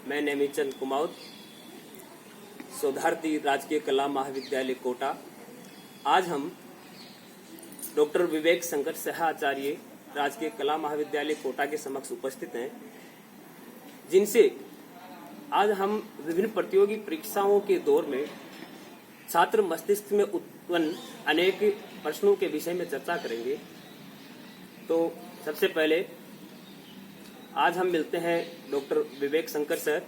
मैं नेमीचंद कुमाऊत, शोधार्थी राजकीय कला महाविद्यालय कोटा। आज हम डॉक्टर विवेक शंकर सहाचार्य राजकीय कला महाविद्यालय कोटा के समक्ष उपस्थित हैं, जिनसे आज हम विभिन्न प्रतियोगी परीक्षाओं के दौर में छात्र मस्तिष्क में उत्पन्न अनेक प्रश्नों के विषय में चर्चा करेंगे। तो सबसे पहले आज हम मिलते हैं डॉक्टर विवेक शंकर सर।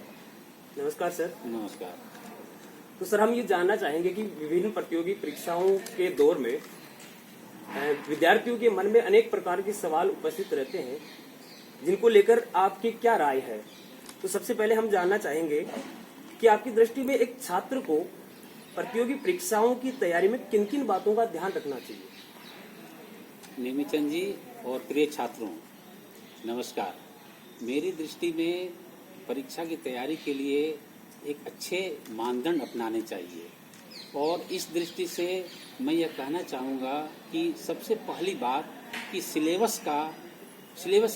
नमस्कार सर। नमस्कार। तो सर, हम ये जानना चाहेंगे कि विभिन्न प्रतियोगी परीक्षाओं के दौर में विद्यार्थियों के मन में अनेक प्रकार के सवाल उपस्थित रहते हैं, जिनको लेकर आपकी क्या राय है। तो सबसे पहले हम जानना चाहेंगे कि आपकी दृष्टि में एक छात्र को प्रतियोगी परीक्षाओं की तैयारी में किन किन बातों का ध्यान रखना चाहिए। नेमीचंद जी और प्रिय छात्रों, नमस्कार। मेरी दृष्टि में परीक्षा की तैयारी के लिए एक अच्छे मानदंड अपनाने चाहिए, और इस दृष्टि से मैं यह कहना चाहूँगा कि सबसे पहली बात कि सिलेबस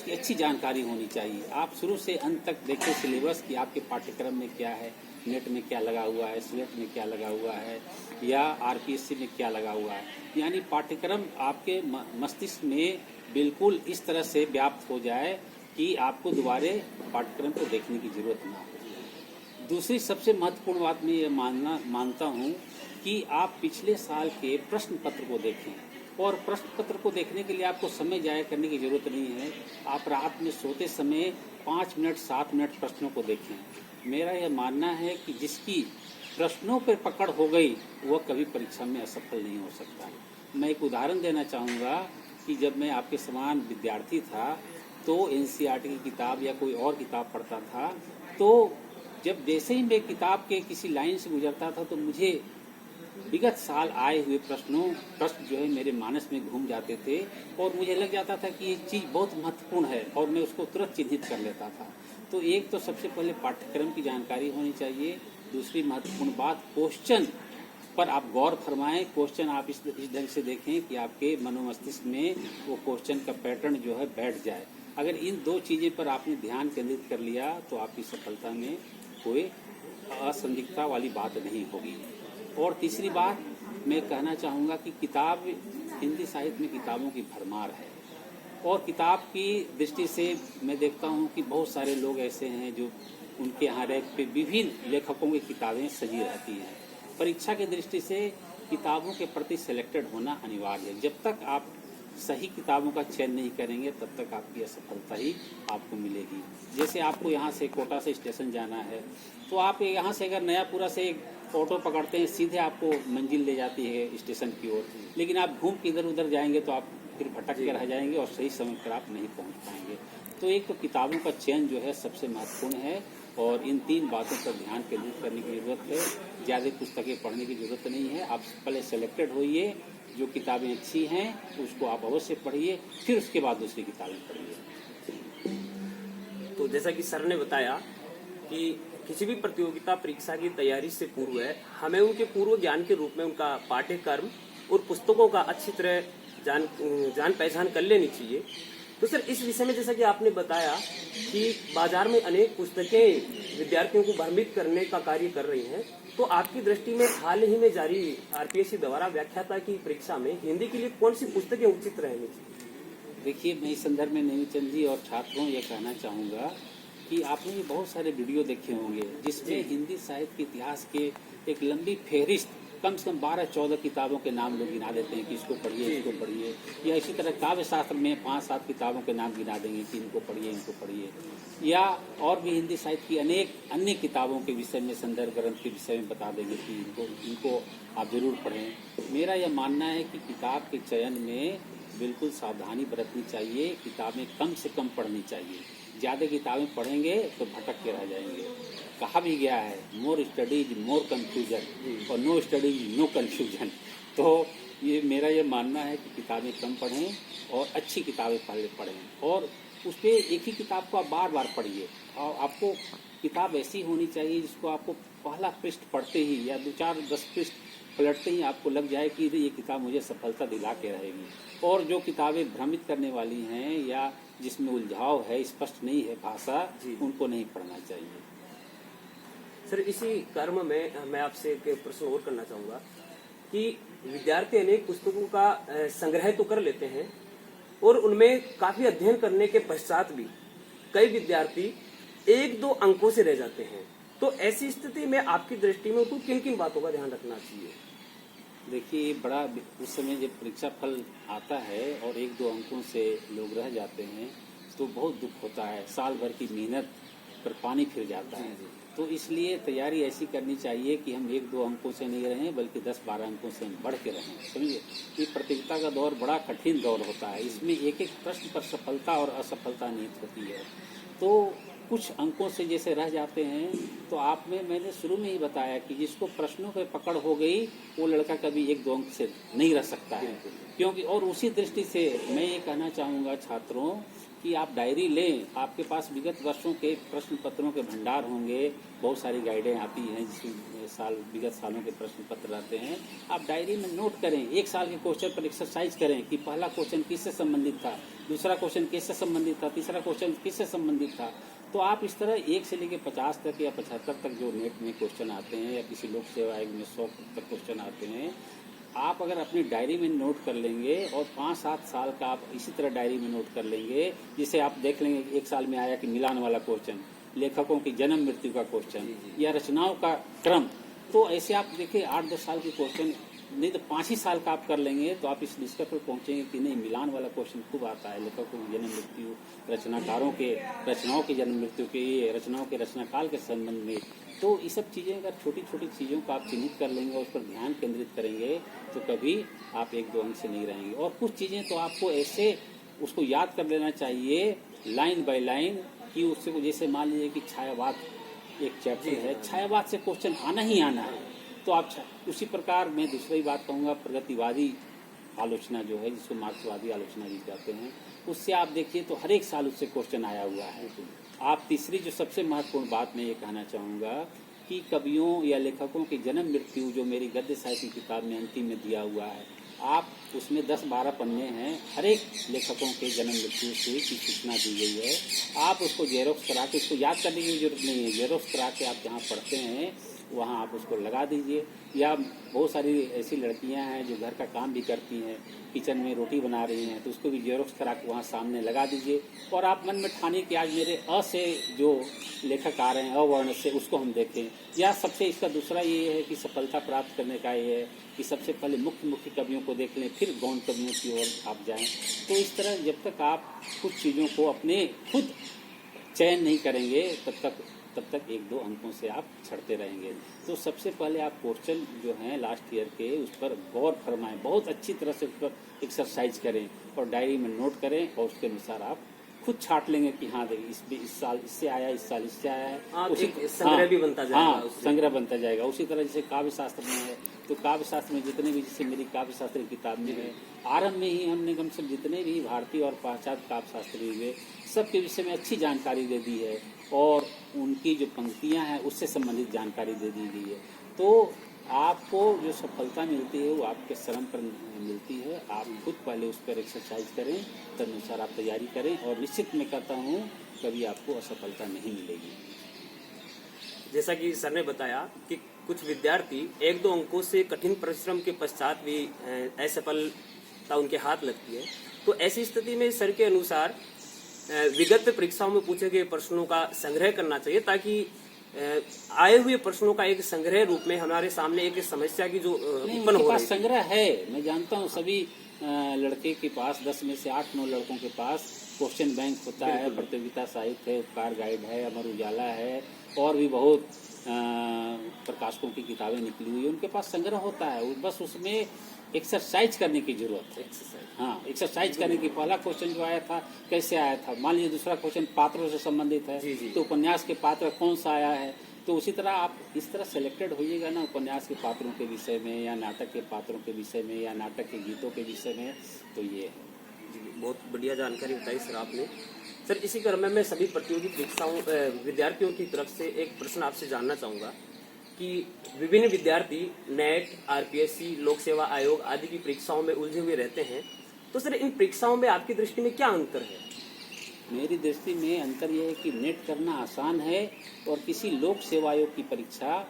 की अच्छी जानकारी होनी चाहिए। आप शुरू से अंत तक देखें सिलेबस कि आपके पाठ्यक्रम में क्या है, नेट में क्या लगा हुआ है, स्लेट में क्या लगा हुआ है, या आरपीएससी में क्या लगा हुआ है। यानी पाठ्यक्रम आपके मस्तिष्क में बिल्कुल इस तरह से व्याप्त हो जाए कि आपको दोबारे पाठ्यक्रम को देखने की जरूरत ना हो। दूसरी सबसे महत्वपूर्ण बात मैं ये मानता हूँ कि आप पिछले साल के प्रश्न पत्र को देखें, और प्रश्न पत्र को देखने के लिए आपको समय जाया करने की जरूरत नहीं है। आप रात में सोते समय 5 मिनट 7 मिनट प्रश्नों को देखें। मेरा यह मानना है कि जिसकी प्रश्नों पर पकड़ हो गई वह कभी परीक्षा में असफल नहीं हो सकता। मैं एक उदाहरण देना चाहूँगा कि जब मैं आपके समान विद्यार्थी था तो एनसीईआरटी की किताब या कोई और किताब पढ़ता था, तो जब जैसे ही मैं किताब के किसी लाइन से गुजरता था तो मुझे विगत साल आए हुए प्रश्न जो है मेरे मानस में घूम जाते थे, और मुझे लग जाता था कि ये चीज़ बहुत महत्वपूर्ण है, और मैं उसको तुरंत चिन्हित कर लेता था। तो एक तो सबसे पहले पाठ्यक्रम की जानकारी होनी चाहिए। दूसरी महत्वपूर्ण बात, क्वेश्चन पर आप गौर फरमाएं। क्वेश्चन आप इस ढंग से देखें कि आपके मनोमस्तिष्क में वो क्वेश्चन का पैटर्न जो है बैठ जाए। अगर इन दो चीज़ें पर आपने ध्यान केंद्रित कर लिया तो आपकी सफलता में कोई असंदिग्धता वाली बात नहीं होगी। और तीसरी बात मैं कहना चाहूँगा कि किताब, हिंदी साहित्य में किताबों की भरमार है, और किताब की दृष्टि से मैं देखता हूँ कि बहुत सारे लोग ऐसे हैं जो उनके यहाँ रैक पे विभिन्न लेखकों की किताबें सजी रहती हैं। परीक्षा की दृष्टि से किताबों के प्रति सिलेक्टेड होना अनिवार्य है। जब तक आप सही किताबों का चयन नहीं करेंगे तब तक आपकी असफलता ही आपको मिलेगी। जैसे आपको यहाँ से कोटा से स्टेशन जाना है, तो आप यहाँ से अगर नयापुरा से एक ऑटो पकड़ते हैं, सीधे आपको मंजिल ले जाती है स्टेशन की ओर, लेकिन आप घूम के इधर उधर जाएंगे तो आप फिर भटक के रह जाएंगे और सही समय पर आप नहीं पहुँच पाएंगे। तो एक तो किताबों का चयन जो है सबसे महत्वपूर्ण है, और इन 3 बातों पर ध्यान केंद्रित करने की जरूरत है। ज़्यादा पुस्तकें पढ़ने की जरूरत नहीं है। आप पहले सेलेक्टेड होइए, जो किताबें अच्छी हैं उसको आप अवश्य पढ़िए, फिर उसके बाद दूसरी किताबें पढ़िए। तो जैसा कि सर ने बताया कि किसी भी प्रतियोगिता परीक्षा की तैयारी से पूर्व हमें उनके पूर्व ज्ञान के रूप में उनका पाठ्यक्रम और पुस्तकों का अच्छी तरह जान पहचान कर लेनी चाहिए। तो सर, इस विषय में जैसा कि आपने बताया कि बाजार में अनेक पुस्तकें विद्यार्थियों को भ्रमित करने का कार्य कर रही हैं, तो आपकी दृष्टि में हाल ही में जारी आरपीएससी द्वारा व्याख्याता की परीक्षा में हिंदी के लिए कौन सी पुस्तकें उचित रहेंगी? देखिए, मैं इस संदर्भ में नेमीचंद जी और छात्रों ये कहना चाहूँगा कि आपने ये बहुत सारे वीडियो देखे होंगे जिसमें हिंदी साहित्य के इतिहास के एक लंबी फेहरिस्त, कम से कम 12-14 किताबों के नाम लोग गिना देते हैं कि इसको पढ़िए, इसको पढ़िए, या इसी तरह काव्य शास्त्र में 5-7 किताबों के नाम गिना देंगे कि इनको पढ़िए, इनको पढ़िए, या और भी हिंदी साहित्य की अनेक अन्य किताबों के विषय में, संदर्भ ग्रंथ के विषय में बता देंगे कि इनको आप जरूर पढ़ें। मेरा यह मानना है कि किताब के चयन में बिल्कुल सावधानी बरतनी चाहिए। किताबें कम से कम पढ़नी चाहिए। ज़्यादा किताबें पढ़ेंगे तो भटक के रह जाएंगे। कहा भी गया है, मोर स्टडीज मोर कंफ्यूजन, और नो स्टडीज नो कंफ्यूजन। तो ये मेरा ये मानना है कि किताबें कम पढ़ें और अच्छी किताबें पढ़ें, और उस पर एक ही किताब को आप बार बार पढ़िए। और आपको किताब ऐसी होनी चाहिए जिसको आपको पहला पृष्ठ पढ़ते ही या 2-4-10 पृष्ठ पलटते ही आपको लग जाए कि ये किताब मुझे सफलता दिला के रहेगी। और जो किताबें भ्रमित करने वाली हैं या जिसमें उलझाव है, स्पष्ट नहीं है भाषा, उनको नहीं पढ़ना चाहिए। सर इसी कर्म में मैं आपसे एक प्रश्न और करना चाहूंगा कि विद्यार्थी अनेक पुस्तकों का संग्रह तो कर लेते हैं और उनमें काफी अध्ययन करने के पश्चात भी कई विद्यार्थी 1-2 अंकों से रह जाते हैं। तो ऐसी स्थिति में आपकी दृष्टि में उनको किन किन बातों का ध्यान रखना चाहिए? देखिए, बड़ा उस समय जब परीक्षा फल आता है और 1-2 अंकों से लोग रह जाते हैं तो बहुत दुख होता है। साल भर की मेहनत पर पानी फिर जाता है। तो इसलिए तैयारी ऐसी करनी चाहिए कि हम 1-2 अंकों से नहीं रहें बल्कि 10-12 अंकों से हम बढ़ के रहें। समझिए, ये प्रतियोगिता का दौर बड़ा कठिन दौर होता है। इसमें एक एक प्रश्न पर सफलता और असफलता निहित होती है। तो कुछ अंकों से जैसे रह जाते हैं तो आप में मैंने शुरू में ही बताया कि जिसको प्रश्नों पे पकड़ हो गई वो लड़का कभी 1-2 अंक से नहीं रह सकता है। क्योंकि और उसी दृष्टि से मैं ये कहना चाहूँगा छात्रों कि आप डायरी लें। आपके पास विगत वर्षों के प्रश्न पत्रों के भंडार होंगे, बहुत सारी गाइडें आती हैं जिसमें विगत सालों के प्रश्न पत्र रहते हैं। आप डायरी में नोट करें, 1 साल के क्वेश्चन पर एक्सरसाइज करें कि पहला क्वेश्चन किससे संबंधित था, दूसरा क्वेश्चन किससे संबंधित था, तीसरा क्वेश्चन किससे संबंधित था। तो आप इस तरह 1 से लेकर 50 तक या 75 तक जो नेट में क्वेश्चन आते हैं या किसी लोक सेवा आयोग में 100 तक क्वेश्चन आते हैं, आप अगर अपनी डायरी में नोट कर लेंगे और 5-7 साल का आप इसी तरह डायरी में नोट कर लेंगे, जिसे आप देख लेंगे 1 साल में आया कि मिलान वाला क्वेश्चन, लेखकों की जन्म मृत्यु का क्वेश्चन या रचनाओं का क्रम। तो ऐसे आप देखिए 8-10 साल के क्वेश्चन नहीं तो 5 ही साल का आप कर लेंगे तो आप इस निष्कर्ष पर पहुंचेंगे कि नहीं, मिलान वाला क्वेश्चन खूब आता है। लेखकों की जन्म मृत्यु, रचनाकारों के रचनाओं की जन्म मृत्यु के, रचनाओं के रचनाकाल के संबंध में। तो ये सब चीज़ें अगर छोटी छोटी चीज़ों को आप चिन्हित कर लेंगे और उस पर ध्यान केंद्रित करेंगे तो कभी आप 1-2 अंक से नहीं रहेंगे। और कुछ चीज़ें तो आपको ऐसे उसको याद कर लेना चाहिए लाइन बाय लाइन कि उससे जैसे मान लीजिए कि छायावाद एक चैप्टर है, छायावाद से क्वेश्चन आना ही आना है। तो आप उसी प्रकार मैं दूसरी बात कहूँगा, प्रगतिवादी आलोचना जो है जिसको मार्क्सवादी आलोचना भी कहते हैं, उससे आप देखिए तो हर एक साल उससे क्वेश्चन आया हुआ है। आप तीसरी जो सबसे महत्वपूर्ण बात मैं ये कहना चाहूँगा कि कवियों या लेखकों की जन्म मृत्यु जो मेरी गद्य साहित्य की किताब में अंतिम में दिया हुआ है, आप उसमें 10-12 पन्ने हैं, हर एक लेखकों के जन्म मृत्यु से की सूचना दी गई है। आप उसको जेरोक्स करा के, उसको याद करने की जरूरत नहीं है, जेरोक्स करा के आप जहाँ पढ़ते हैं वहाँ आप उसको लगा दीजिए। या बहुत सारी ऐसी लड़कियां हैं जो घर का काम भी करती हैं, किचन में रोटी बना रही हैं, तो उसको भी जेरोक्स करा के वहाँ सामने लगा दीजिए। और आप मन में ठानिए कि आज मेरे अ से जो लेखक आ रहे हैं, अवर्ण से, उसको हम देखें। या सबसे इसका दूसरा ये है कि सफलता प्राप्त करने का ये है कि सबसे पहले मुख्य कवियों को देख लें, फिर गौण कवियों की ओर आप जाएं। तो इस तरह जब तक आप कुछ चीज़ों को अपने खुद चयन नहीं करेंगे तब तक 1-2 अंकों से आप छड़ते रहेंगे। तो सबसे पहले आप क्वेश्चन जो हैं लास्ट ईयर के उस पर गौर फरमाएं, बहुत अच्छी तरह से उस पर एक्सरसाइज करें और डायरी में नोट करें और उसके अनुसार आप खुद छाट लेंगे कि हाँ देखिए इस साल इससे आया, इस साल इससे आया है। उसी संग्रह भी बनता जाएगा। हाँ, संग्रह बनता जाएगा। उसी तरह जैसे काव्य शास्त्र में है तो काव्य शास्त्र में जितने भी, जैसे मेरी काव्य शास्त्र की किताब में है, आरंभ में ही हमने कम से कम जितने भी भारतीय और पाश्चात्य काव्य शास्त्री हुए सबके विषय में अच्छी जानकारी दे दी है और उनकी जो पंक्तियां हैं उससे संबंधित जानकारी दे दी गई है। तो आपको जो सफलता मिलती है वो आपके श्रम पर मिलती है। आप खुद पहले उस पर एक्सरसाइज करें, तदनुसार आप तैयारी करें और निश्चित मैं कहता हूँ कभी आपको असफलता नहीं मिलेगी। जैसा कि सर ने बताया कि कुछ विद्यार्थी 1-2 अंकों से कठिन परिश्रम के पश्चात भी असफलता उनके हाथ लगती है। तो ऐसी स्थिति में सर के अनुसार विगत परीक्षाओं में पूछे गए प्रश्नों का संग्रह करना चाहिए ताकि आए हुए प्रश्नों का एक संग्रह रूप में हमारे सामने एक समस्या की जो उत्पन्न हो रही है। संग्रह है, मैं जानता हूँ सभी लड़के के पास 10 में से 8-9 लड़कों के पास क्वेश्चन बैंक होता है, प्रतियोगिता साहित्य है, उपकार गाइड है, अमर उजाला है और भी बहुत प्रकाशकों की किताबें निकली हुई है, उनके पास संग्रह होता है। बस उसमें एक्सरसाइज करने की जरूरत है। हाँ, एक्सरसाइज करने की। पहला क्वेश्चन जो आया था कैसे आया था, मान लीजिए दूसरा क्वेश्चन पात्रों से संबंधित है तो उपन्यास के पात्र कौन सा आया है, तो उसी तरह आप इस तरह सेलेक्टेड होइएगा ना उपन्यास के पात्रों के विषय में या नाटक के पात्रों के विषय में या नाटक के गीतों के विषय में। तो ये है। जी, बहुत बढ़िया जानकारी बताई सर आपने। सर इसी क्रम में सभी प्रतियोगी परीक्षाओं विद्यार्थियों की तरफ से एक प्रश्न आपसे जानना चाहूँगा कि विभिन्न विद्यार्थी नेट, आरपीएससी, लोक सेवा आयोग आदि की परीक्षाओं में उलझे हुए रहते हैं। तो सर इन परीक्षाओं में आपकी दृष्टि में क्या अंतर है? मेरी दृष्टि में अंतर यह है कि नेट करना आसान है और किसी लोक सेवा आयोग की परीक्षा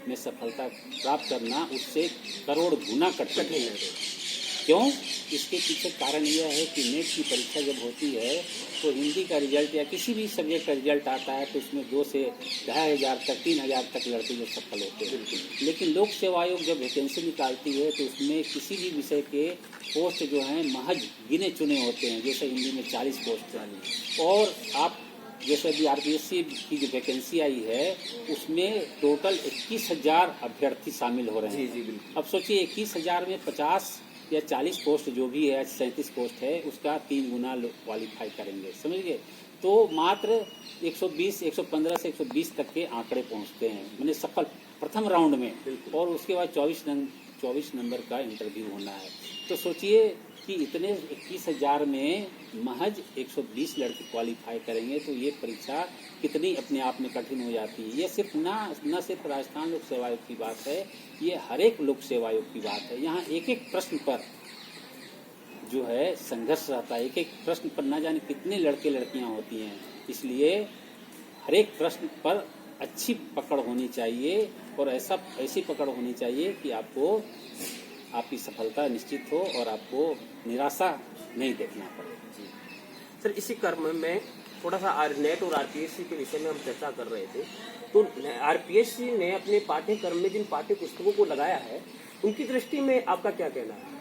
में सफलता प्राप्त करना उससे करोड़ गुना कठिन है। क्यों? इसके पीछे कारण यह है कि नेट की परीक्षा जब होती है तो हिंदी का रिजल्ट या किसी भी सब्जेक्ट का रिजल्ट आता है तो उसमें 2 से 2,500 तक 3,000 तक लड़के जो सफल होते हैं। लेकिन लोक सेवा आयोग जब वैकेंसी निकालती है तो उसमें किसी भी विषय के पोस्ट जो हैं महज गिने चुने होते हैं। जैसे हिंदी में 40 पोस्ट हैं और आप जैसे अभी आरपीएससी की जो वैकेंसी आई है उसमें टोटल 21,000 अभ्यर्थी शामिल हो रहे हैं। जी बिल्कुल। अब सोचिए 21,000 में 50 या 40 पोस्ट जो भी है, 37 पोस्ट है, उसका 3 गुना क्वालिफाई करेंगे, समझ गए? तो मात्र 120, 115 से 120 तक के आंकड़े पहुंचते हैं, मैंने सफल प्रथम राउंड में, और उसके बाद 24 नंबर का इंटरव्यू होना है। तो सोचिए कि इतने 21,000 में महज 120 लड़के क्वालिफाई करेंगे तो ये परीक्षा कितनी अपने आप में कठिन हो जाती है। ये सिर्फ न सिर्फ राजस्थान लोक सेवा आयोग की बात है, ये हर एक लोक सेवा आयोग की बात है। यहाँ एक एक प्रश्न पर जो है संघर्ष रहता है, एक एक प्रश्न पर न जाने कितने लड़के लड़कियां होती हैं। इसलिए हर एक प्रश्न पर अच्छी पकड़ होनी चाहिए और ऐसी पकड़ होनी चाहिए कि आपकी सफलता निश्चित हो और आपको निराशा नहीं देखना पड़े। सर, इसी क्रम में थोड़ा सा नेट और आरपीएससी के विषय में हम चर्चा कर रहे थे। तो आरपीएससी ने अपने पाठ्यक्रम में जिन पाठ्य पुस्तकों को लगाया है उनकी दृष्टि में आपका क्या कहना है?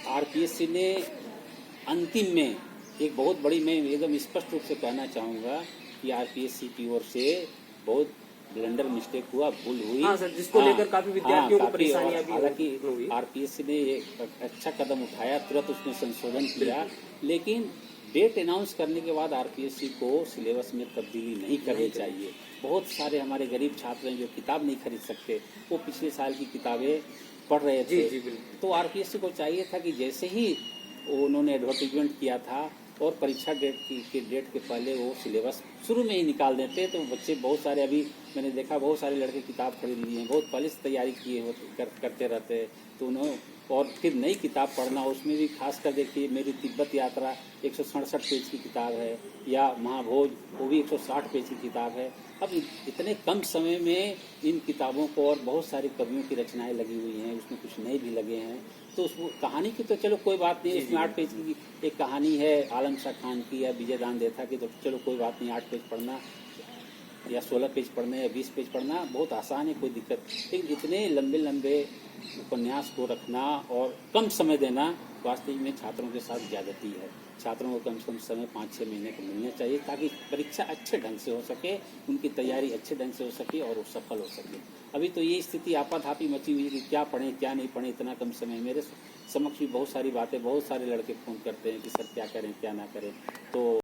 आरपीएससी ने अंतिम में एक बहुत बड़ी, मैं एकदम स्पष्ट रूप से कहना चाहूँगा कि आरपीएससी की ओर से बहुत ब्लंडर मिस्टेक हुआ, भूल हुई। हाँ सर, जिसको लेकर काफी विद्यार्थियों को परेशानियां भी हालांकि आरपीएससी ने एक अच्छा कदम उठाया, तुरंत उसने संशोधन किया, लेकिन डेट अनाउंस करने के बाद आरपीएससी को सिलेबस में तब्दीली नहीं करनी चाहिए। बहुत सारे हमारे गरीब छात्र हैं जो किताब नहीं खरीद सकते, वो पिछले साल की किताबें पढ़ रहे थे। तो आरपीएससी को चाहिए था कि जैसे ही उन्होंने एडवर्टीजमेंट किया था और परीक्षा डेट के डेट के पहले वो सिलेबस शुरू में ही निकाल देते तो बच्चे बहुत सारे, अभी मैंने देखा बहुत सारे लड़के किताब खरीद लिए हैं, बहुत पहले से तैयारी किए करते रहते हैं। तो उन्होंने और फिर नई किताब पढ़ना, उसमें भी खासकर देखिए मेरी तिब्बत यात्रा 167 पेज की किताब है, या महाभोज वो भी 160 पेज की किताब है। अब इतने कम समय में इन किताबों को, और बहुत सारे कवियों की रचनाएं लगी हुई हैं, उसमें कुछ नए भी लगे हैं। तो उस कहानी की तो चलो कोई बात नहीं, उसमें 8 पेज की एक कहानी है आलम शाह खान की या विजय दान देथा की, तो चलो कोई बात नहीं, 8 पेज पढ़ना या 16 पेज पढ़ना या 20 पेज पढ़ना बहुत आसान है, कोई दिक्कत। लेकिन इतने लंबे लंबे उपन्यास को रखना और कम समय देना वास्तविक में छात्रों के साथ ज्यादती है। छात्रों को कम से कम समय 5-6 महीने को मिलना चाहिए ताकि परीक्षा अच्छे ढंग से हो सके, उनकी तैयारी अच्छे ढंग से हो सके और वो सफल हो सके। अभी तो ये स्थिति आपाधापी मची हुई है कि क्या पढ़ें क्या नहीं पढ़ें, इतना कम समय। मेरे समक्ष भी बहुत सारी बातें, बहुत सारे लड़के फोन करते हैं कि सर क्या करें क्या ना करें। तो